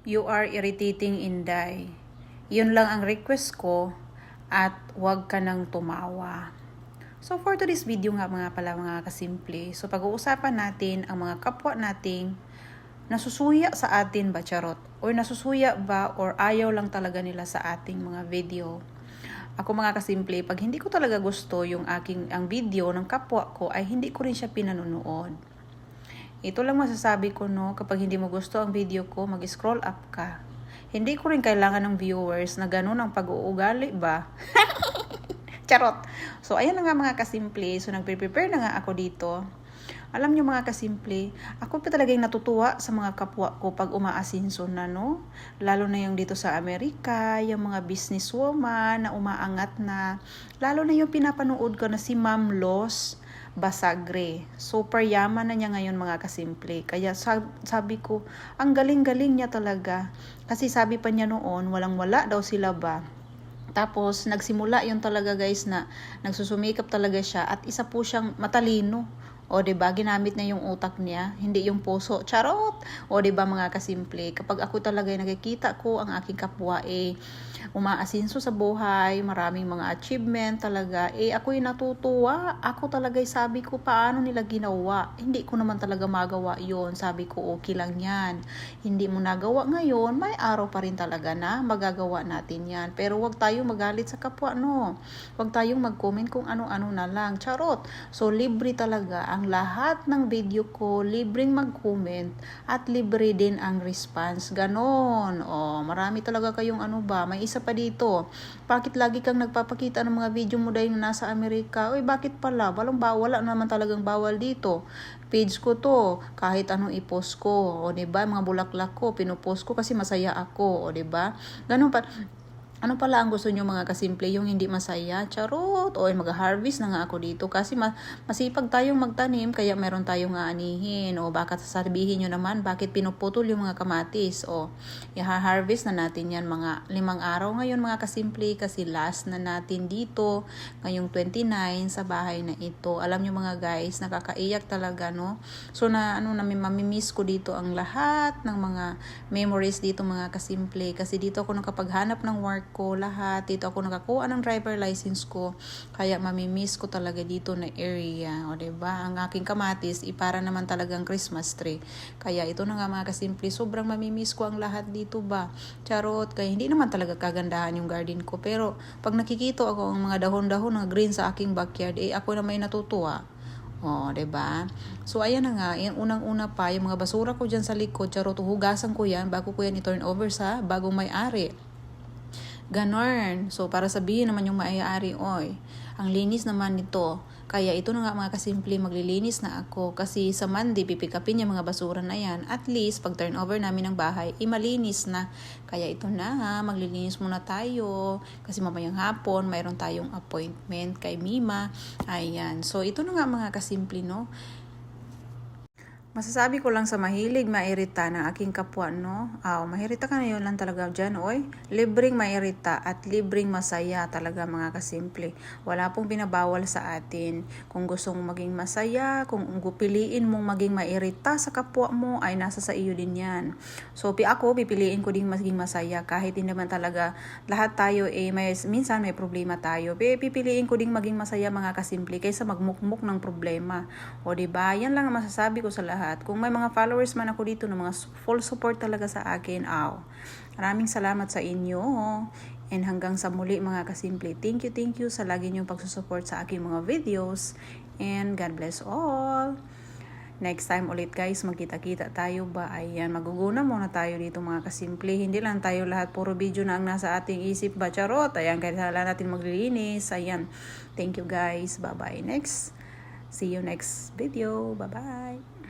You are irritating, Inday. Yun lang ang request ko at huwag ka nang tumawa. So for today's video nga mga pala mga kasimple, so pag-uusapan natin ang mga kapwa nating nasusuya sa atin ba charot? Or nasusuya ba or ayaw lang talaga nila sa ating mga video? Ako mga kasimple, pag hindi ko talaga gusto ang video ng kapwa ko ay hindi ko rin siya pinanunood. Ito lang masasabi ko no, kapag hindi mo gusto ang video ko, mag-scroll up ka. Hindi ko rin kailangan ng viewers na ganun ang pag-uugali ba? Charot! So, ayan na nga mga kasimple. So, nagpe-prepare na nga ako dito. Alam nyo mga kasimple, ako pa talagang natutuwa sa mga kapwa ko pag umaasinso na, no? Lalo na yung dito sa Amerika, yung mga businesswoman na umaangat na. Lalo na yung pinapanood ko na si Ma'am Los Basagre. Super yaman na niya ngayon mga kasimple. Kaya sabi ko, ang galing-galing niya talaga. Kasi sabi pa niya noon, walang-wala daw sila ba. Tapos, nagsimula yun talaga guys na nagsusumikap talaga siya at isa po siyang matalino. O, diba, ginamit na yung utak niya, hindi yung puso. Charot! O, diba, mga kasimple, kapag ako talaga nakikita ko ang aking kapwa, umaasinso sa buhay, maraming mga achievement talaga, ako'y natutuwa. Ako talaga sabi ko, paano nila ginawa? Hindi ko naman talaga magawa yon. Sabi ko, okay lang yan. Hindi mo nagawa ngayon, may araw pa rin talaga na magagawa natin yan. Pero wag tayong magalit sa kapwa, no? Wag tayong mag-comment kung ano-ano na lang. Charot! So, libre talaga ang lahat ng video ko, libreng mag-comment at libre din ang response. Ganon. O, marami talaga kayong ano ba. May isa pa dito. Bakit lagi kang nagpapakita ng mga video mo dahil nasa Amerika? Uy, bakit pala? Wala naman talagang bawal dito. Page ko to, kahit anong i-post ko. O, diba? Mga bulaklak ko, pinupost ko kasi masaya ako. O, diba? Ganon pa. Ano pala ang gusto nyo mga kasimple, yung hindi masaya? Charot! O mag-harvest na nga ako dito kasi masipag tayong magtanim kaya meron tayong aanihin. O baka sasabihin nyo naman bakit pinuputol yung mga kamatis. O i-harvest na natin yan mga 5 araw ngayon mga kasimple kasi last na natin dito ngayong 29 sa bahay na ito. Alam nyo mga guys, nakakaiyak talaga no. So mamimiss ko dito ang lahat ng mga memories dito mga kasimple kasi dito ako nakapaghanap ng work ko lahat. Dito ako nakakuha ng driver license ko. Kaya mamimiss ko talaga dito na area. O diba? Ang aking kamatis, para naman talagang Christmas tree. Kaya ito na nga mga kasimple, sobrang mamimiss ko ang lahat dito ba. Charot. Kaya hindi naman talaga kagandahan yung garden ko. Pero pag nakikita ako ang mga dahon-dahon na green sa aking backyard, ako na may natutuwa. Oh, 'di ba? So ayan na nga, yung unang-una pa yung mga basura ko diyan sa likod, charot, hugasan ko 'yan bago ko yan i-turn over sa bagong may-ari. Ganon. So, para sabihin naman yung may-ari, oy, ang linis naman nito. Kaya ito na nga mga kasimple, maglilinis na ako. Kasi sa Monday, pipikapin yung mga basura na yan. At least, pag turnover namin ng bahay, malinis na. Kaya ito na, maglilinis muna tayo. Kasi mamayang hapon, mayroon tayong appointment kay Mima. Ayan. So, ito na nga mga kasimple, no? Masasabi ko lang sa mahilig mairita ng aking kapwa, no? Mahirita ka na yun lang talaga dyan, oy. Libreng mairita at libreng masaya talaga mga kasimple. Wala pong binabawal sa atin. Kung gusto mong maging masaya, kung piliin mong maging mairita sa kapwa mo, ay nasa sa iyo din yan. So, ako, pipiliin ko din maging masaya kahit hindi naman talaga lahat tayo, minsan may problema tayo. Pipiliin ko din maging masaya mga kasimple kaysa magmukmuk ng problema. O, diba? Yan lang ang masasabi ko sa lahat. Kung may mga followers man ako dito na mga full support talaga sa akin, maraming salamat sa inyo. And hanggang sa muli mga kasimple, thank you sa lagi niyong pagsusupport sa aking mga videos. And God bless all. Next time ulit guys, magkita-kita tayo ba? Ayan, maguguna muna tayo dito mga kasimple. Hindi lang tayo lahat puro video na ang nasa ating isip ba? Charot. Ayan, kailangan natin maglilinis. Ayan, thank you guys. Bye-bye. See you next video. Bye-bye.